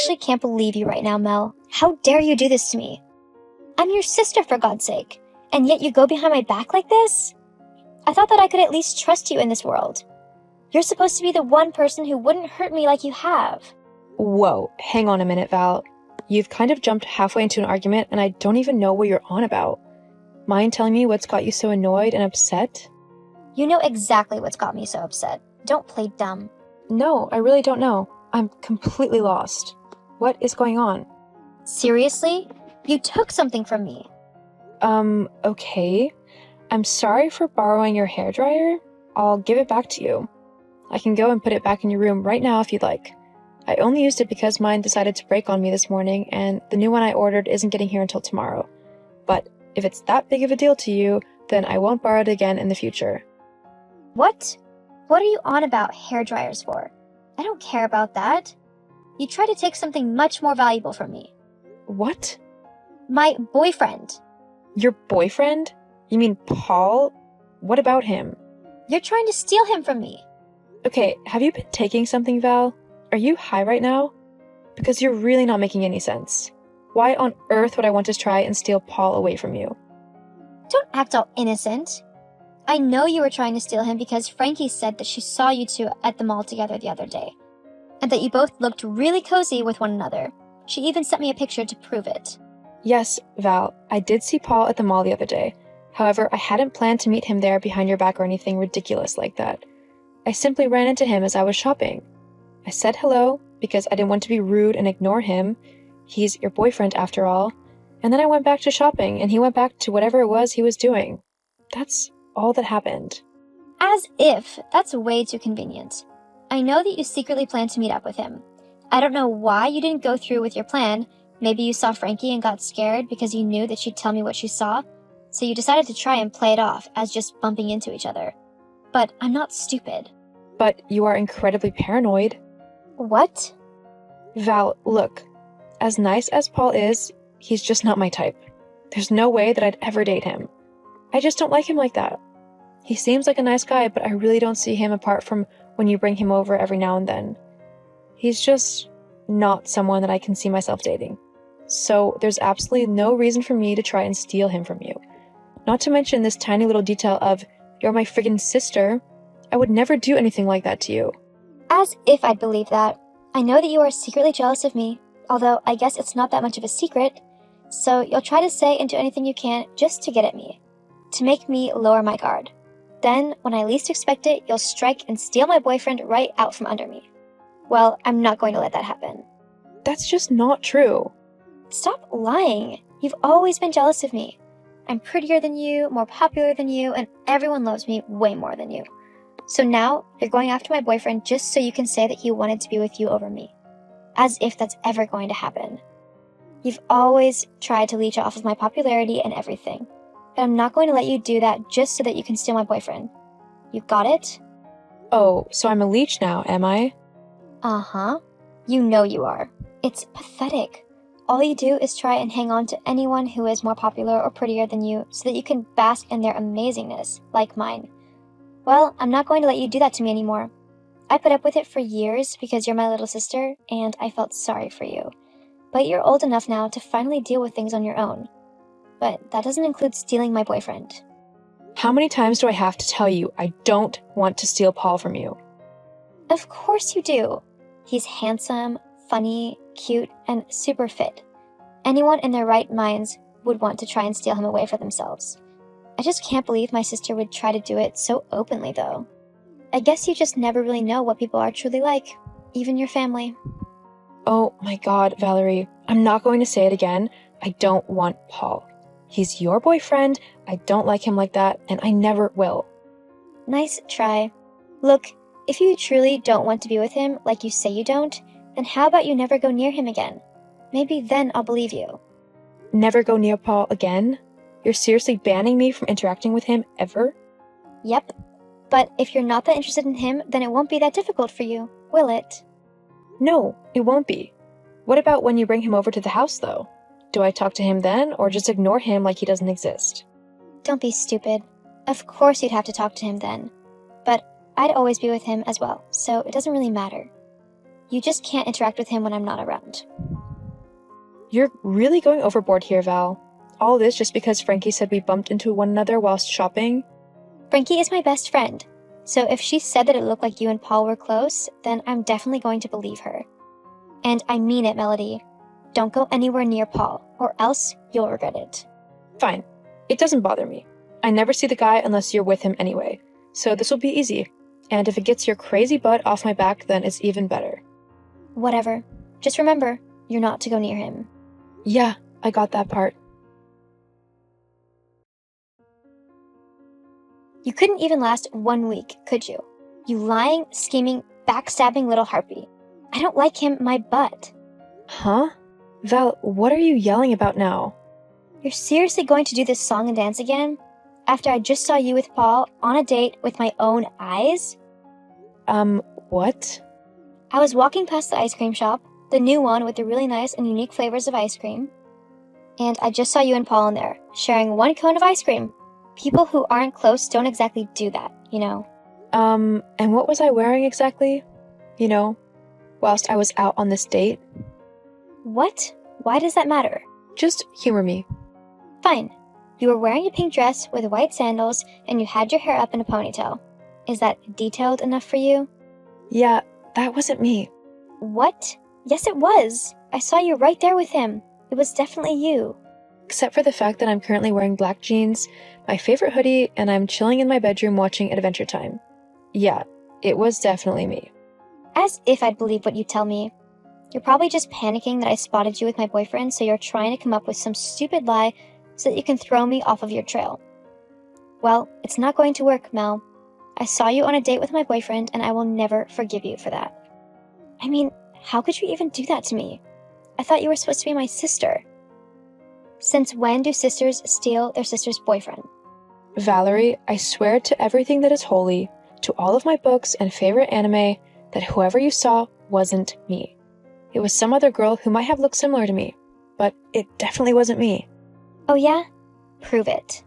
actually can't believe you right now, Mel. How dare you do this to me? I'm your sister, for God's sake, and yet you go behind my back like this? I thought that I could at least trust you in this world. You're supposed to be the one person who wouldn't hurt me like you have. Whoa, hang on a minute, Val. You've kind of jumped halfway into an argument and I don't even know what you're on about. Mind telling me what's got you so annoyed and upset? You know exactly what's got me so upset. Don't play dumb. No, I really don't know. I'm completely lost. What is going on? Seriously? You took something from me. Okay. I'm sorry for borrowing your hairdryer. I'll give it back to you. I can go and put it back in your room right now if you'd like. I only used it because mine decided to break on me this morning, and the new one I ordered isn't getting here until tomorrow. But if it's that big of a deal to you, then I won't borrow it again in the future. What? What are you on about hairdryers for? I don't care about that. You tried to take something much more valuable from me. What? My boyfriend. Your boyfriend? You mean Paul? What about him? You're trying to steal him from me. Okay, have you been taking something, Val? Are you high right now? Because you're really not making any sense. Why on earth would I want to try and steal Paul away from you? Don't act all innocent. I know you were trying to steal him because Frankie said that she saw you two at the mall together the other day, and that you both looked really cozy with one another. She even sent me a picture to prove it. Yes, Val, I did see Paul at the mall the other day. However, I hadn't planned to meet him there behind your back or anything ridiculous like that. I simply ran into him as I was shopping. I said hello because I didn't want to be rude and ignore him. He's your boyfriend after all. And then I went back to shopping and he went back to whatever it was he was doing. That's all that happened. As if. That's way too convenient. I know that you secretly planned to meet up with him. I don't know why you didn't go through with your plan. Maybe you saw Frankie and got scared because you knew that she'd tell me what she saw. So you decided to try and play it off as just bumping into each other. But I'm not stupid. But you are incredibly paranoid. What? Val, look. As nice as Paul is, he's just not my type. There's no way that I'd ever date him. I just don't like him like that. He seems like a nice guy, but I really don't see him apart from when you bring him over every now and then. He's just not someone that I can see myself dating. So there's absolutely no reason for me to try and steal him from you. Not to mention this tiny little detail of, you're my friggin' sister. I would never do anything like that to you. As if I'd believe that. I know that you are secretly jealous of me, although I guess it's not that much of a secret. So you'll try to say and do anything you can just to get at me, to make me lower my guard. Then, when I least expect it, you'll strike and steal my boyfriend right out from under me. Well, I'm not going to let that happen. That's just not true. Stop lying. You've always been jealous of me. I'm prettier than you, more popular than you, and everyone loves me way more than you. So now, you're going after my boyfriend just so you can say that he wanted to be with you over me. As if that's ever going to happen. You've always tried to leech off of my popularity and everything. But I'm not going to let you do that just so that you can steal my boyfriend. You got it? Oh, so I'm a leech now, am I? Uh-huh. You know you are. It's pathetic. All you do is try and hang on to anyone who is more popular or prettier than you so that you can bask in their amazingness, like mine. Well, I'm not going to let you do that to me anymore. I put up with it for years because you're my little sister, and I felt sorry for you. But you're old enough now to finally deal with things on your own. But that doesn't include stealing my boyfriend. How many times do I have to tell you I don't want to steal Paul from you? Of course you do. He's handsome, funny, cute, and super fit. Anyone in their right minds would want to try and steal him away for themselves. I just can't believe my sister would try to do it so openly, though. I guess you just never really know what people are truly like, even your family. Oh my God, Valerie, I'm not going to say it again. I don't want Paul. He's your boyfriend, I don't like him like that, and I never will. Nice try. Look, if you truly don't want to be with him like you say you don't, then how about you never go near him again? Maybe then I'll believe you. Never go near Paul again? You're seriously banning me from interacting with him ever? Yep. But if you're not that interested in him, then it won't be that difficult for you, will it? No, it won't be. What about when you bring him over to the house, though? Do I talk to him then, or just ignore him like he doesn't exist? Don't be stupid. Of course you'd have to talk to him then. But I'd always be with him as well, so it doesn't really matter. You just can't interact with him when I'm not around. You're really going overboard here, Val. All this just because Frankie said we bumped into one another whilst shopping? Frankie is my best friend, so if she said that it looked like you and Paul were close, then I'm definitely going to believe her. And I mean it, Melody. Don't go anywhere near Paul, or else you'll regret it. Fine. It doesn't bother me. I never see the guy unless you're with him anyway, so this will be easy. And if it gets your crazy butt off my back, then it's even better. Whatever. Just remember, you're not to go near him. Yeah, I got that part. You couldn't even last 1 week, could you? You lying, scheming, backstabbing little harpy. I don't like him, my butt. Huh? Val, what are you yelling about now? You're seriously going to do this song and dance again? After I just saw you with Paul on a date with my own eyes? What? I was walking past the ice cream shop, the new one with the really nice and unique flavors of ice cream, and I just saw you and Paul in there, sharing 1 cone of ice cream. People who aren't close don't exactly do that, you know. And what was I wearing exactly? You know, whilst I was out on this date? What? Why does that matter? Just humor me. Fine. You were wearing a pink dress with white sandals and you had your hair up in a ponytail. Is that detailed enough for you? Yeah, that wasn't me. What? Yes, it was. I saw you right there with him. It was definitely you. Except for the fact that I'm currently wearing black jeans, my favorite hoodie, and I'm chilling in my bedroom watching Adventure Time. Yeah, it was definitely me. As if I'd believe what you tell me. You're probably just panicking that I spotted you with my boyfriend, so you're trying to come up with some stupid lie so that you can throw me off of your trail. Well, it's not going to work, Mel. I saw you on a date with my boyfriend, and I will never forgive you for that. I mean, how could you even do that to me? I thought you were supposed to be my sister. Since when do sisters steal their sister's boyfriend? Valerie, I swear to everything that is holy, to all of my books and favorite anime, that whoever you saw wasn't me. It was some other girl who might have looked similar to me, but it definitely wasn't me. Oh yeah? Prove it.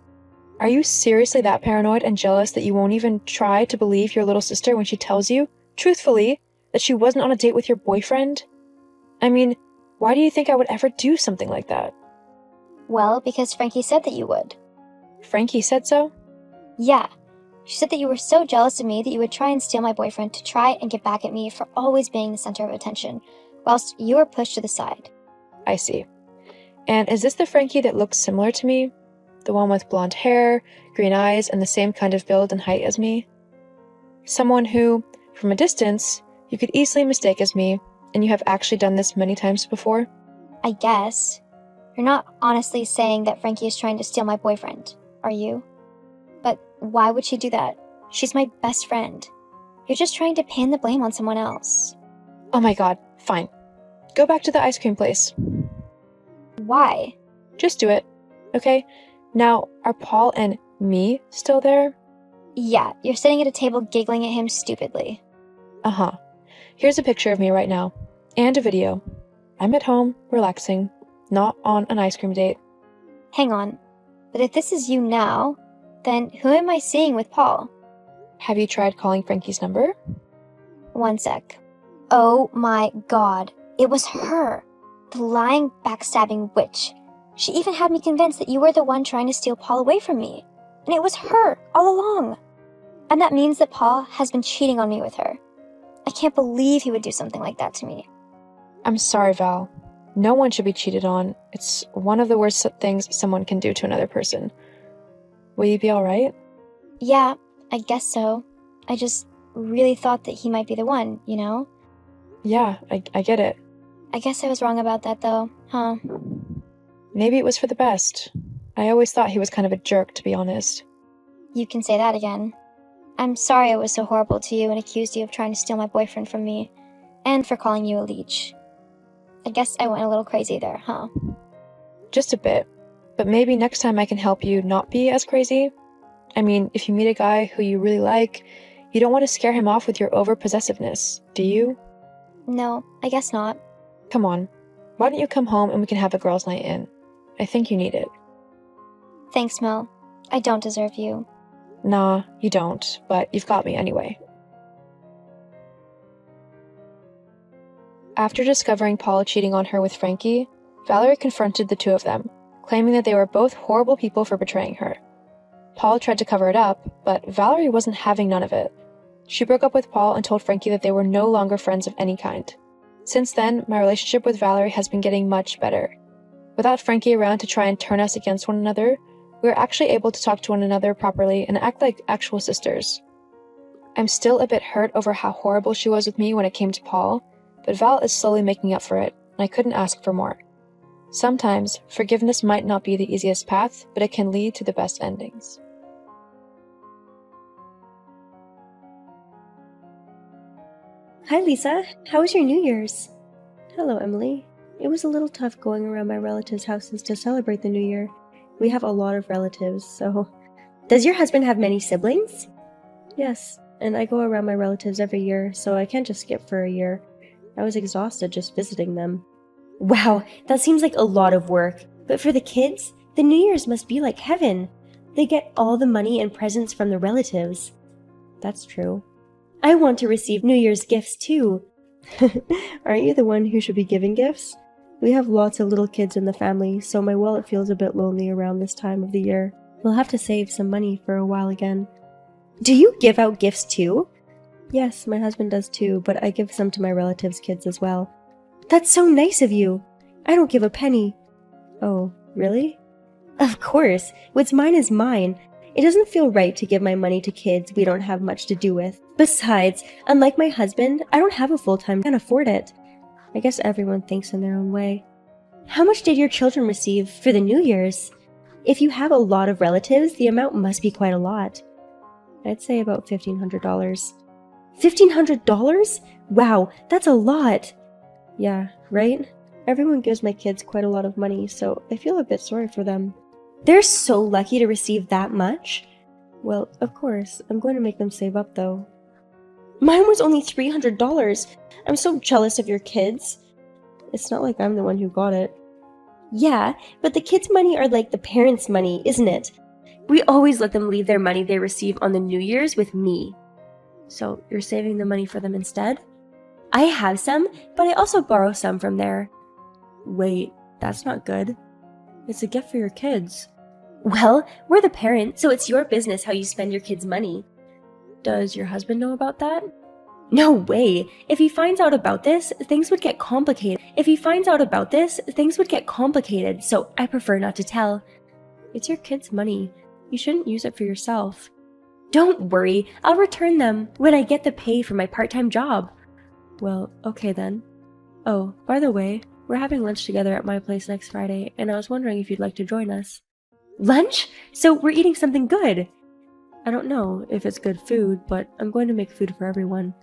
Are you seriously that paranoid and jealous that you won't even try to believe your little sister when she tells you, truthfully, that she wasn't on a date with your boyfriend? I mean, why do you think I would ever do something like that? Well, because Frankie said that you would. Frankie said so? Yeah. She said that you were so jealous of me that you would try and steal my boyfriend to try and get back at me for always being the center of attention, whilst you were pushed to the side. I see. And is this the Frankie that looks similar to me? The one with blonde hair, green eyes, and the same kind of build and height as me? Someone who, from a distance, you could easily mistake as me, and you have actually done this many times before? I guess. You're not honestly saying that Frankie is trying to steal my boyfriend, are you? But why would she do that? She's my best friend. You're just trying to pin the blame on someone else. Oh my god, fine. Go back to the ice cream place. Why? Just do it, okay? Now, are Paul and me still there? Yeah, you're sitting at a table giggling at him stupidly. Uh-huh. Here's a picture of me right now. And a video. I'm at home, relaxing, not on an ice cream date. Hang on. But if this is you now, then who am I seeing with Paul? Have you tried calling Frankie's number? 1 sec. Oh my god. It was her. The lying, backstabbing witch. She even had me convinced that you were the one trying to steal Paul away from me. And it was her, all along. And that means that Paul has been cheating on me with her. I can't believe he would do something like that to me. I'm sorry, Val. No one should be cheated on. It's one of the worst things someone can do to another person. Will you be alright? Yeah, I guess so. I just really thought that he might be the one, you know? Yeah, I get it. I guess I was wrong about that though, huh? Maybe it was for the best. I always thought he was kind of a jerk, to be honest. You can say that again. I'm sorry I was so horrible to you and accused you of trying to steal my boyfriend from me, and for calling you a leech. I guess I went a little crazy there, huh? Just a bit. But maybe next time I can help you not be as crazy. I mean, if you meet a guy who you really like, you don't want to scare him off with your over-possessiveness, do you? No, I guess not. Come on. Why don't you come home and we can have a girls' night in? I think you need it. Thanks, Mel. I don't deserve you. Nah, you don't, but you've got me anyway. After discovering Paul cheating on her with Frankie, Valerie confronted the two of them, claiming that they were both horrible people for betraying her. Paul tried to cover it up, but Valerie wasn't having none of it. She broke up with Paul and told Frankie that they were no longer friends of any kind. Since then, my relationship with Valerie has been getting much better. Without Frankie around to try and turn us against one another, we were actually able to talk to one another properly and act like actual sisters. I'm still a bit hurt over how horrible she was with me when it came to Paul, but Val is slowly making up for it, and I couldn't ask for more. Sometimes, forgiveness might not be the easiest path, but it can lead to the best endings. Hi Lisa, how was your New Year's? Hello Emily. It was a little tough going around my relatives' houses to celebrate the New Year. We have a lot of relatives, so... Does your husband have many siblings? Yes, and I go around my relatives every year, so I can't just skip for a year. I was exhausted just visiting them. Wow, that seems like a lot of work. But for the kids, the New Year's must be like heaven. They get all the money and presents from the relatives. That's true. I want to receive New Year's gifts too. Aren't you the one who should be giving gifts? We have lots of little kids in the family, so my wallet feels a bit lonely around this time of the year. We'll have to save some money for a while again. Do you give out gifts too? Yes, my husband does too, but I give some to my relatives' kids as well. That's so nice of you. I don't give a penny. Oh, really? Of course. What's mine is mine. It doesn't feel right to give my money to kids we don't have much to do with. Besides, unlike my husband, I don't have a full-time, can't afford it. I guess everyone thinks in their own way. How much did your children receive for the New Year's? If you have a lot of relatives, the amount must be quite a lot. I'd say about $1,500. $1,500? Wow, that's a lot. Yeah, right? Everyone gives my kids quite a lot of money, so I feel a bit sorry for them. They're so lucky to receive that much. Well, of course, I'm going to make them save up though. Mine was only $300. I'm so jealous of your kids. It's not like I'm the one who got it. Yeah, but the kids' money are like the parents' money, isn't it? We always let them leave their money they receive on the New Year's with me. So you're saving the money for them instead? I have some, but I also borrow some from there. Wait, that's not good. It's a gift for your kids. Well, we're the parent, so it's your business how you spend your kids' money. Does your husband know about that? No way! If he finds out about this, things would get complicated. So I prefer not to tell. It's your kids' money. You shouldn't use it for yourself. Don't worry, I'll return them when I get the pay for my part-time job. Well, okay then. Oh, by the way, we're having lunch together at my place next Friday, and I was wondering if you'd like to join us. Lunch? So we're eating something good. I don't know if it's good food, but I'm going to make food for everyone.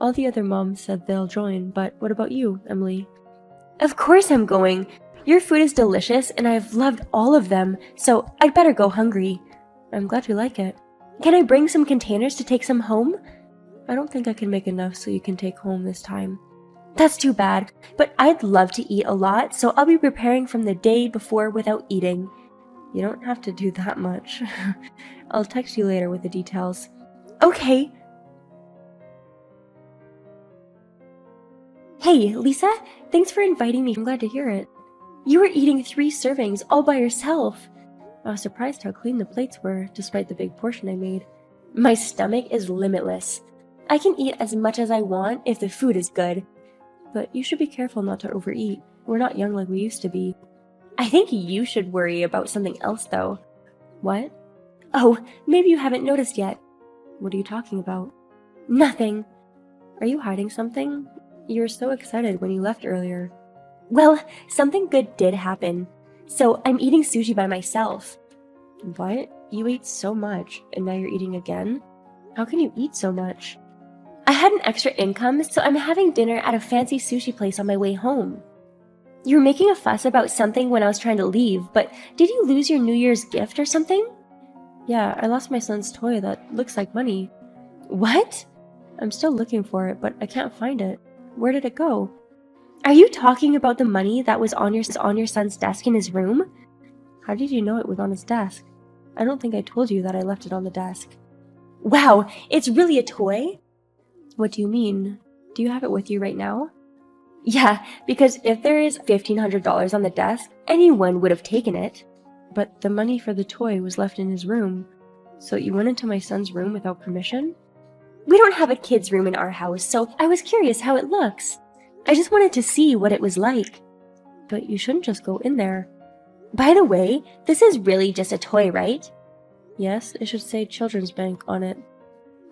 All the other moms said they'll join, but what about you, Emily? Of course I'm going. Your food is delicious, and I've loved all of them, so I'd better go hungry. I'm glad you like it. Can I bring some containers to take some home? I don't think I can make enough so you can take home this time. That's too bad, but I'd love to eat a lot, so I'll be preparing from the day before without eating. You don't have to do that much. I'll text you later with the details. Okay. Hey, Lisa, thanks for inviting me. I'm glad to hear it. You were eating 3 servings all by yourself. I was surprised how clean the plates were, despite the big portion I made. My stomach is limitless. I can eat as much as I want if the food is good. But you should be careful not to overeat. We're not young like we used to be. I think you should worry about something else, though. What? Oh, maybe you haven't noticed yet. What are you talking about? Nothing. Are you hiding something? You were so excited when you left earlier. Well, something good did happen. So I'm eating sushi by myself. What? You ate so much, and now you're eating again? How can you eat so much? I had an extra income, so I'm having dinner at a fancy sushi place on my way home. You were making a fuss about something when I was trying to leave, but did you lose your New Year's gift or something? Yeah, I lost my son's toy that looks like money. What? I'm still looking for it, but I can't find it. Where did it go? Are you talking about the money that was on your son's desk in his room? How did you know it was on his desk? I don't think I told you that I left it on the desk. Wow, it's really a toy? What do you mean? Do you have it with you right now? Yeah, because if there is $1,500 on the desk, anyone would have taken it. But the money for the toy was left in his room. So you went into my son's room without permission? We don't have a kid's room in our house, so I was curious how it looks. I just wanted to see what it was like. But you shouldn't just go in there. By the way, this is really just a toy, right? Yes, it should say Children's Bank on it.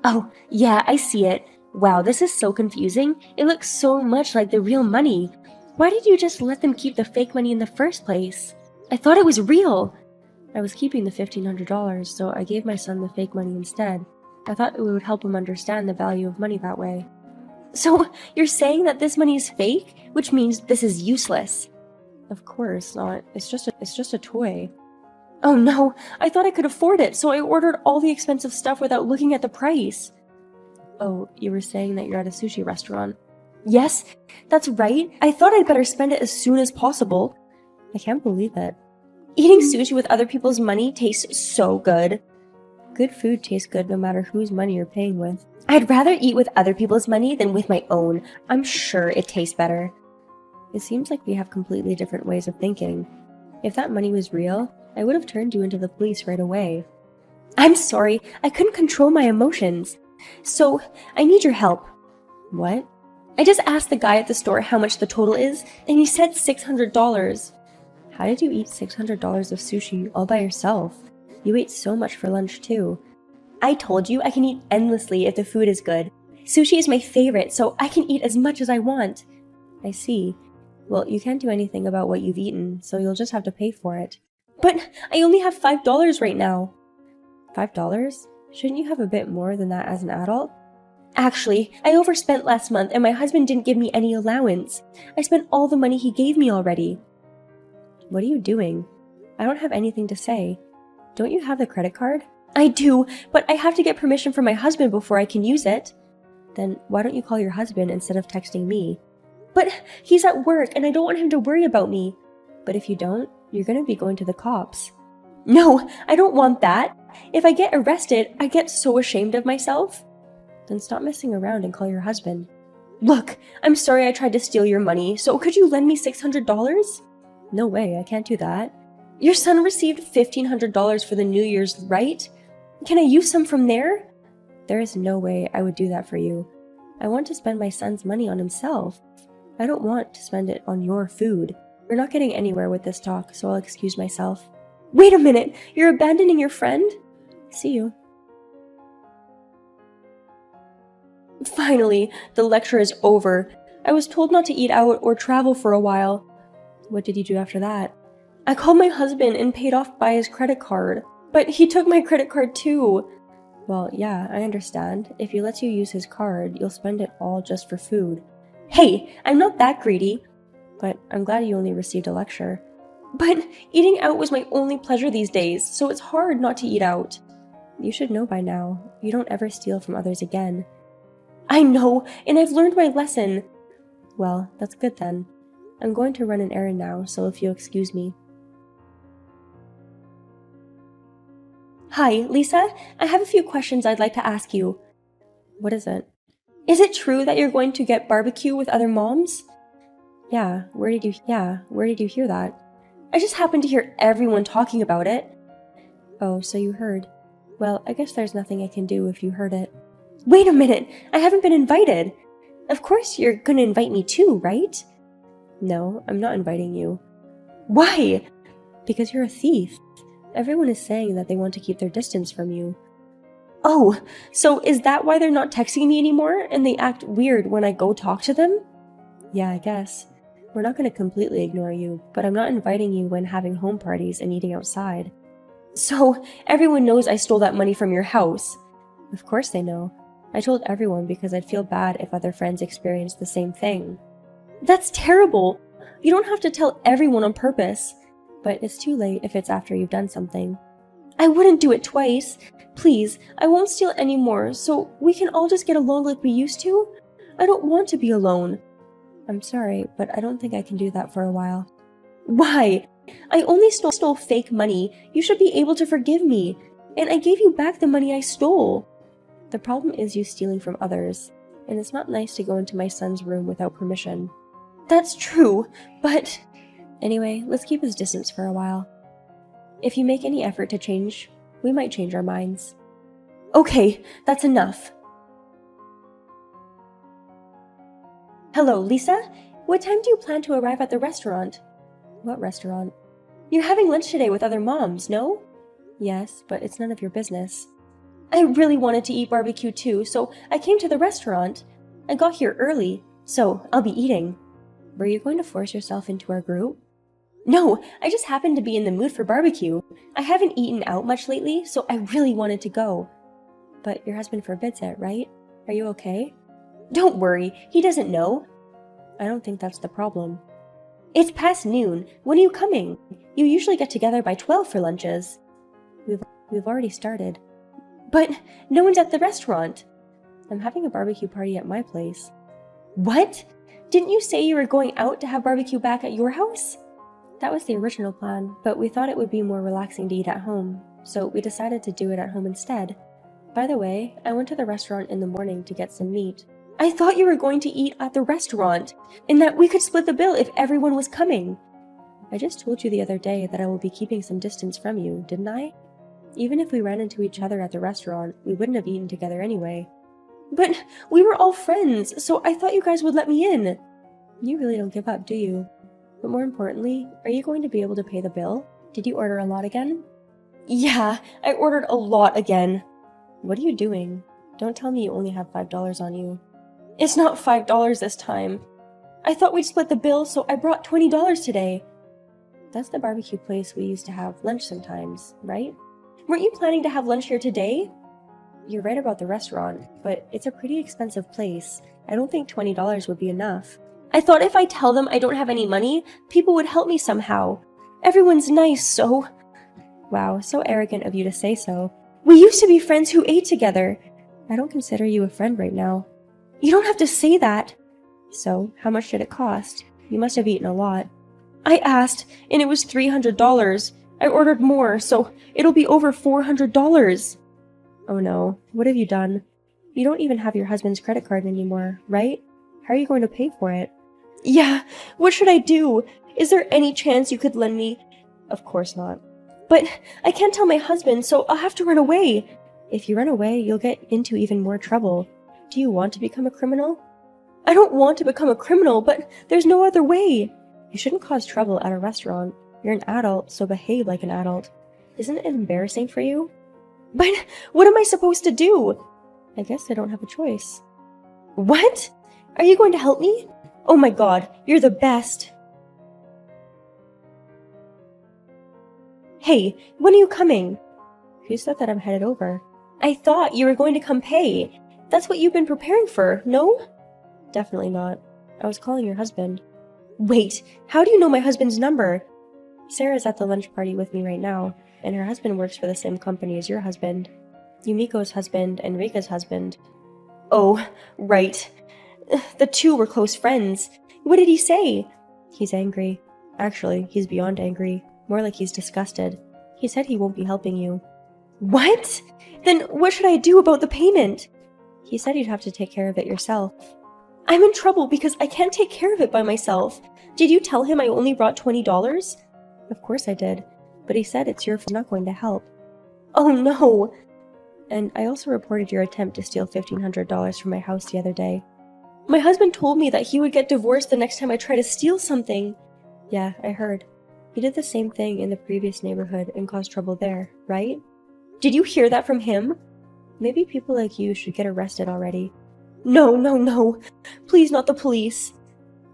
Oh, yeah, I see it. Wow, this is so confusing. It looks so much like the real money. Why did you just let them keep the fake money in the first place? I thought it was real. I was keeping the $1,500, so I gave my son the fake money instead. I thought it would help him understand the value of money that way. So, you're saying that this money is fake, which means this is useless? Of course not. It's just a toy. Oh no, I thought I could afford it, so I ordered all the expensive stuff without looking at the price. Oh, you were saying that you're at a sushi restaurant. Yes, that's right. I thought I'd better spend it as soon as possible. I can't believe it. Eating sushi with other people's money tastes so good. Good food tastes good no matter whose money you're paying with. I'd rather eat with other people's money than with my own. I'm sure it tastes better. It seems like we have completely different ways of thinking. If that money was real, I would have turned you into the police right away. I'm sorry, I couldn't control my emotions. So, I need your help. What? I just asked the guy at the store how much the total is, and he said $600. How did you eat $600 of sushi all by yourself? You ate so much for lunch too. I told you I can eat endlessly if the food is good. Sushi is my favorite, so I can eat as much as I want. I see. Well, you can't do anything about what you've eaten, so you'll just have to pay for it. But I only have $5 right now. $5? Shouldn't you have a bit more than that as an adult? Actually, I overspent last month and my husband didn't give me any allowance. I spent all the money he gave me already. What are you doing? I don't have anything to say. Don't you have the credit card? I do, but I have to get permission from my husband before I can use it. Then why don't you call your husband instead of texting me? But he's at work and I don't want him to worry about me. But if you don't, you're going to be going to the cops. No, I don't want that. If I get arrested, I get so ashamed of myself. Then stop messing around and call your husband. Look, I'm sorry I tried to steal your money, so could you lend me $600? No way, I can't do that. Your son received $1,500 for the New Year's, right? Can I use some from there? There is no way I would do that for you. I want to spend my son's money on himself. I don't want to spend it on your food. We're not getting anywhere with this talk, so I'll excuse myself. Wait a minute! You're abandoning your friend? See you. Finally, the lecture is over. I was told not to eat out or travel for a while. What did you do after that? I called my husband and paid off by his credit card. But he took my credit card too. Well, yeah, I understand. If he lets you use his card, you'll spend it all just for food. Hey, I'm not that greedy. But I'm glad you only received a lecture. But eating out was my only pleasure these days, so it's hard not to eat out. You should know by now. You don't ever steal from others again. I know, and I've learned my lesson. Well, that's good then. I'm going to run an errand now, so if you'll excuse me. Hi, Lisa. I have a few questions I'd like to ask you. What is it? Is it true that you're going to get barbecue with other moms? Yeah, where did you hear that? I just happened to hear everyone talking about it. Oh, so you heard. Well, I guess there's nothing I can do if you heard it. Wait a minute! I haven't been invited! Of course you're gonna invite me too, right? No, I'm not inviting you. Why? Because you're a thief. Everyone is saying that they want to keep their distance from you. Oh, so is that why they're not texting me anymore and they act weird when I go talk to them? Yeah, I guess. We're not going to completely ignore you, but I'm not inviting you when having home parties and eating outside. So, everyone knows I stole that money from your house. Of course they know. I told everyone because I'd feel bad if other friends experienced the same thing. That's terrible! You don't have to tell everyone on purpose. But it's too late if it's after you've done something. I wouldn't do it twice. Please, I won't steal anymore, so we can all just get along like we used to? I don't want to be alone. I'm sorry, but I don't think I can do that for a while. Why? I only stole fake money. You should be able to forgive me. And I gave you back the money I stole. The problem is you stealing from others, and it's not nice to go into my son's room without permission. That's true, but... Anyway, let's keep his distance for a while. If you make any effort to change, we might change our minds. Okay, that's enough. Hello, Lisa? What time do you plan to arrive at the restaurant? What restaurant? You're having lunch today with other moms, no? Yes, but it's none of your business. I really wanted to eat barbecue too, so I came to the restaurant. I got here early, so I'll be eating. Were you going to force yourself into our group? No, I just happened to be in the mood for barbecue. I haven't eaten out much lately, so I really wanted to go. But your husband forbids it, right? Are you okay? Don't worry, he doesn't know. I don't think that's the problem. It's past noon. When are you coming? You usually get together by 12 for lunches. We've already started. But no one's at the restaurant. I'm having a barbecue party at my place. What? Didn't you say you were going out to have barbecue back at your house? That was the original plan, but we thought it would be more relaxing to eat at home, so we decided to do it at home instead. By the way, I went to the restaurant in the morning to get some meat. I thought you were going to eat at the restaurant, and that we could split the bill if everyone was coming. I just told you the other day that I will be keeping some distance from you, didn't I? Even if we ran into each other at the restaurant, we wouldn't have eaten together anyway. But we were all friends, so I thought you guys would let me in. You really don't give up, do you? But more importantly, are you going to be able to pay the bill? Did you order a lot again? Yeah, I ordered a lot again. What are you doing? Don't tell me you only have $5 on you. It's not $5 this time. I thought we'd split the bill, so I brought $20 today. That's the barbecue place we used to have lunch sometimes, right? Weren't you planning to have lunch here today? You're right about the restaurant, but it's a pretty expensive place. I don't think $20 would be enough. I thought if I tell them I don't have any money, people would help me somehow. Everyone's nice, so... Wow, so arrogant of you to say so. We used to be friends who ate together. I don't consider you a friend right now. You don't have to say that. So, how much did it cost? You must have eaten a lot. I asked, and it was $300. I ordered more, so it'll be over $400. Oh no, what have you done? You don't even have your husband's credit card anymore, right? How are you going to pay for it? Yeah, what should I do? Is there any chance you could lend me? Of course not. But I can't tell my husband, so I'll have to run away. If you run away, you'll get into even more trouble. Do you want to become a criminal? I don't want to become a criminal, but there's no other way. You shouldn't cause trouble at a restaurant. You're an adult, so behave like an adult. Isn't it embarrassing for you? But what am I supposed to do? I guess I don't have a choice. What? Are you going to help me? Oh my god, you're the best. Hey, when are you coming? Who said that I'm headed over? I thought you were going to come pay. That's what you've been preparing for, no? Definitely not. I was calling your husband. Wait, how do you know my husband's number? Sarah's at the lunch party with me right now, and her husband works for the same company as your husband. Yumiko's husband and Rika's husband. Oh, right. The two were close friends. What did he say? He's angry. Actually, he's beyond angry. More like he's disgusted. He said he won't be helping you. What? Then what should I do about the payment? He said you'd have to take care of it yourself. I'm in trouble because I can't take care of it by myself. Did you tell him I only brought $20? Of course I did, but he said it's your fault, not going to help. Oh no! And I also reported your attempt to steal $1,500 from my house the other day. My husband told me that he would get divorced the next time I try to steal something. Yeah, I heard. He did the same thing in the previous neighborhood and caused trouble there, right? Did you hear that from him? Maybe people like you should get arrested already. No, no, no. Please, not the police.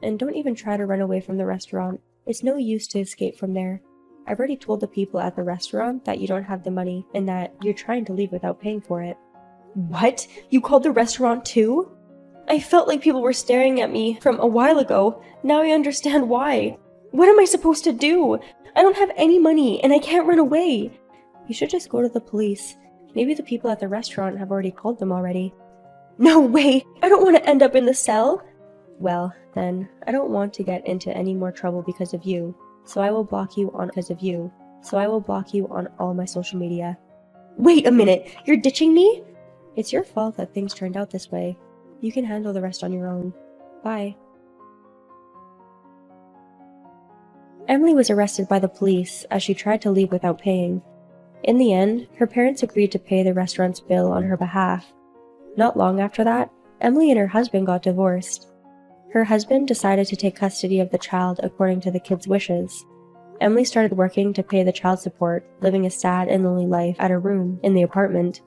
And don't even try to run away from the restaurant. It's no use to escape from there. I've already told the people at the restaurant that you don't have the money and that you're trying to leave without paying for it. What? You called the restaurant too? I felt like people were staring at me from a while ago. Now I understand why. What am I supposed to do? I don't have any money and I can't run away. You should just go to the police. Maybe the people at the restaurant have already called them already. No way! I don't want to end up in the cell! Well, then, I don't want to get into any more trouble because of you, so I will block you on all my social media. Wait a minute! You're ditching me? It's your fault that things turned out this way. You can handle the rest on your own. Bye. Emily was arrested by the police as she tried to leave without paying. In the end, her parents agreed to pay the restaurant's bill on her behalf. Not long after that, Emily and her husband got divorced. Her husband decided to take custody of the child according to the kid's wishes. Emily started working to pay the child support, living a sad and lonely life at her room in the apartment.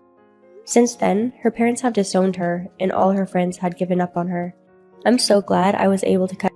Since then, her parents have disowned her, and all her friends had given up on her. I'm so glad I was able to cut